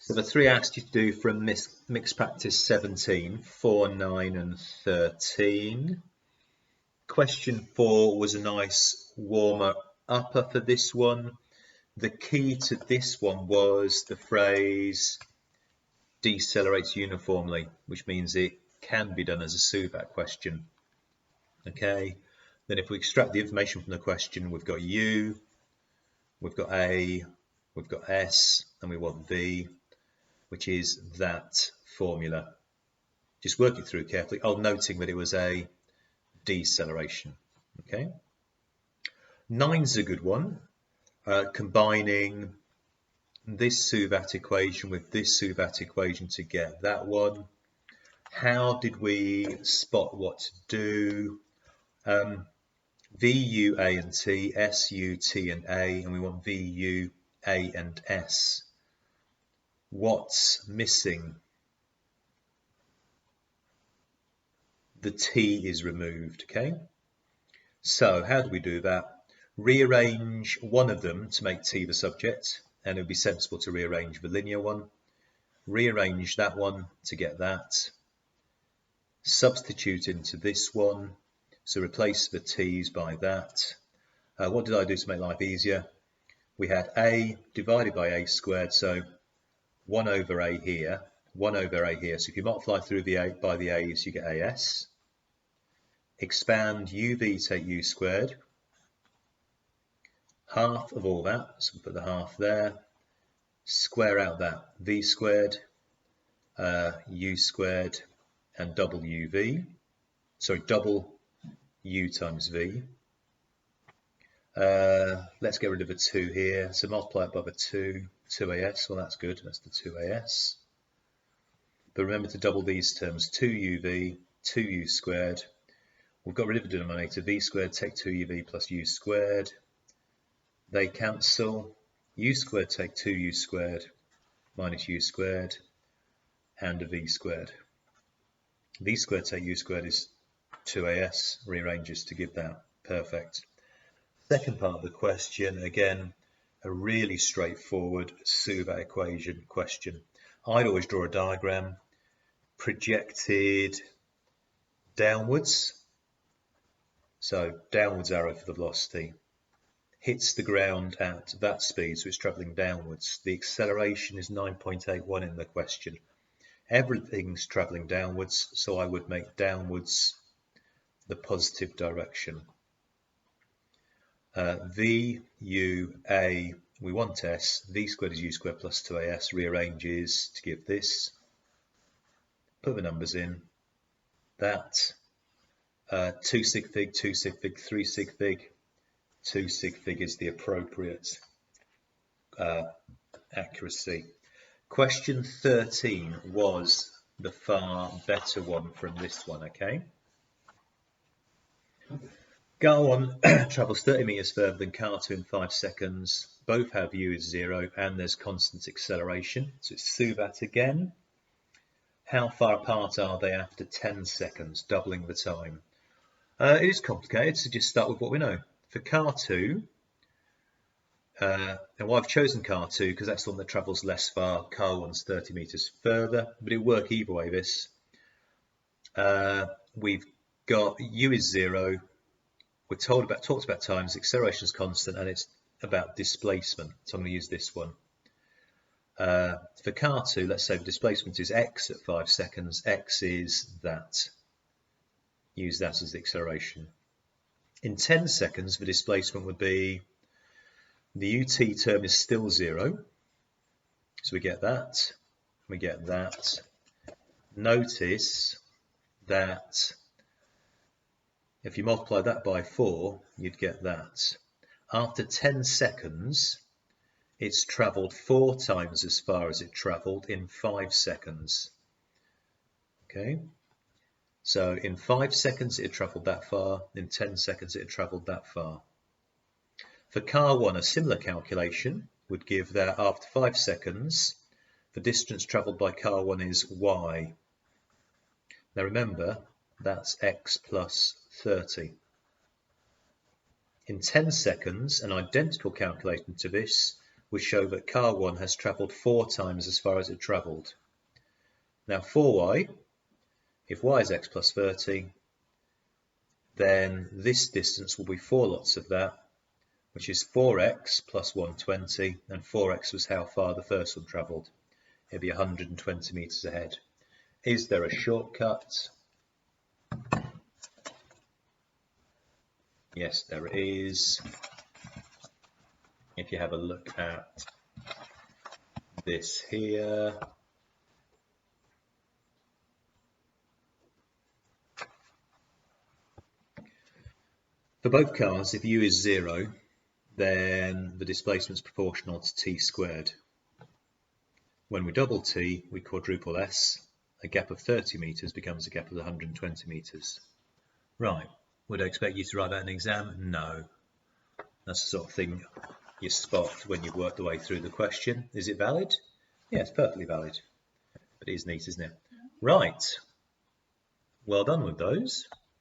So the three I asked you to do from mixed practice 17, 4, 9 and 13. Question 4 was a nice warmer upper for this one. The key to this one was the phrase decelerates uniformly, which means it can be done as a SUVAT question. Okay, then if we extract the information from the question, we've got U, we've got A, we've got S, and we want V, which is that formula. Just work it through carefully. Oh, noting that it was a deceleration. Okay. 9's a good one. Combining this SUVAT equation with this SUVAT equation to get that one. How did we spot what to do? V, U, A and T, S, U, T and A, and we want V, U, A and S. What's missing? The T is removed, okay? So how do we do that? Rearrange one of them to make T the subject, and it would be sensible to rearrange the linear one. Rearrange that one to get that. Substitute into this one. So replace the T's by that. What did I do to make life easier? We had A divided by A squared, so 1 over A here, 1 over A here. So if you multiply through the A by the A's, you get AS. Expand UV, take U squared. Half of all that, so we'll put the half there. Square out that V squared, U squared, and double UV. Sorry, double U times V. Let's get rid of a 2 here. So multiply it by the 2AS. Well, that's good. That's the 2AS. But remember to double these terms. 2UV, 2U squared. We've got rid of the denominator. V squared, take 2UV plus U squared. They cancel. U squared, take 2U squared minus U squared. And a V squared. V squared, take U squared is 2AS. Rearranges to give that. Perfect. Second part of the question, again, a really straightforward SUVAT equation question. I'd always draw a diagram, projected downwards, so downwards arrow for the velocity, hits the ground at that speed, so it's travelling downwards. The acceleration is 9.81 in the question. Everything's travelling downwards, so I would make downwards the positive direction. V, U, A, we want S, V squared is U squared plus 2AS, rearranges to give this. Put the numbers in. That, 2 sig fig, 2 sig fig, 3 sig fig. 2 sig fig is the appropriate accuracy. Question 13 was the far better one from this one, okay? Car 1 travels 30 meters further than car 2 in 5 seconds. Both have U is 0 and there's constant acceleration. So it's SUVAT again. How far apart are they after 10 seconds, doubling the time? It is complicated, so just start with what we know. For car 2, and well, I've chosen car 2 because that's the one that travels less far. Car 1's 30 meters further, but it'll work either way this. We've got U is 0. We're talked about times, acceleration is constant, and it's about displacement. So I'm going to use this one. For car 2, let's say the displacement is x at 5 seconds. X is that. Use that as the acceleration. In 10 seconds, the displacement would be, the UT term is still 0. So we get that. We get that. Notice that if you multiply that by 4, you'd get that. After 10 seconds, it's travelled 4 times as far as it travelled in 5 seconds. Okay, so in 5 seconds it had travelled that far, in 10 seconds it had travelled that far. For car 1, a similar calculation would give that after 5 seconds, the distance travelled by car 1 is y. Now remember, that's x plus 30. In 10 seconds, an identical calculation to this we show that car 1 has travelled 4 times as far as it travelled. Now for y, if y is x plus 30, then this distance will be 4 lots of that, which is 4x plus 120, and 4x was how far the first one travelled. It'd be 120 metres ahead. Is there a shortcut? Yes, there is. If you have a look at this here, for both cars, if u is 0, then the displacement is proportional to t squared. When we double t, we quadruple s. A gap of 30 metres becomes a gap of 120 metres. Right, would I expect you to write that in an exam? No. That's the sort of thing you spot when you've worked the way through the question. Is it valid? Yeah, it's perfectly valid. But it is neat, isn't it? Right. Well done with those.